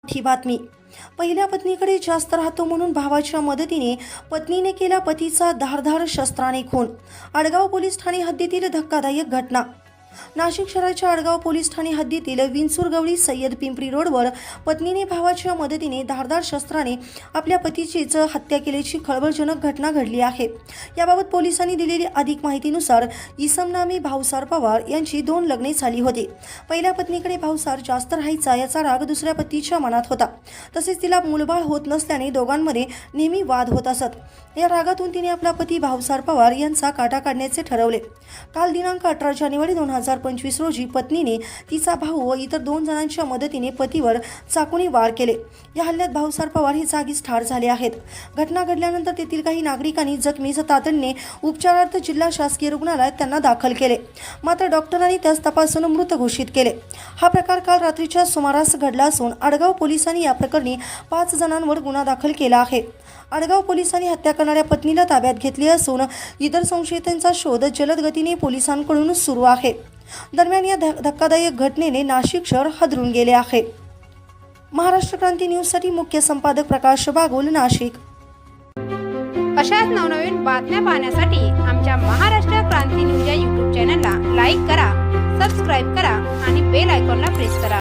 ही बातमी. पहिल्या पत्नीकडे जास्त राहतो म्हणून भावाच्या मदतीने पत्नीने केला पतीचा धारदार शस्त्राने खून. आडगाव पोलीस ठाणे हद्दीतील धक्कादायक घटना. नाशिक शहराच्या आडगाव पोलीस ठाणे हद्दीतील विंचुरगवळी सय्यद पिंपरी रोडवर पत्नीने भावाच्या मदतीने धारदार शस्त्राने आपल्या पतीचीच हत्या केल्याची खळबळजनक घटना घडली आहे. याबाबत पोलिसांनी दिलेली अधिक माहितीनुसार इसम नामी भाऊसार पवार यांची 2 लग्ने झाली होती. पहिल्या पत्नीकडे भाऊसार जास्त राहायचा याचा राग दुसऱ्या पतीच्या मनात होता. तसेच तिला मूलबाळ होत नसल्याने दोघांमध्ये नेहमी वाद होत असत. या रागातून तिने आपला पती भाऊसार पवार यांचा काटा काढण्याचे ठरवले. काल दिनांक 18 जानेवारी 2025 रोजी पत्नीने तिचा भाऊ व इतर 2 जणांच्या मदतीने पतीवर चाकूने वार केले. या हल्ल्यात भाऊसार पवार हे जागीच ठार झाले आहेत. घटना घडल्यानंतर तेथील काही नागरिकांनी जखमीस तातडीने उपचारार्थ जिल्हा शासकीय रुग्णालयात त्यांना दाखल केले. मात्र डॉक्टरांनी त्यास तपासून मृत घोषित केले. हा प्रकार काल रात्रीच्या सुमारास घडला असून आडगाव पोलिसांनी या प्रकरणी 5 जणांवर गुन्हा दाखल केला आहे. आडगाव पोलिसांनी हत्या करणाऱ्या पत्नीला ताब्यात घेतली असून इतर संशयितांचा शोध जलद गतीने पोलिसांकडून सुरू आहे. दरम्यान या धक्कादायक घटनेने नाशिक शहर हादरून गेले आहे. महाराष्ट्र क्रांती न्यूजसाठी मुख्य संपादक प्रकाश बागुल, नाशिक. अशाच नवनवीन बातम्या पाहण्यासाठी आमच्या महाराष्ट्र क्रांती न्यूज या YouTube चॅनलला लाईक करा, सबस्क्राईब करा आणि बेल आयकॉनला प्रेस करा.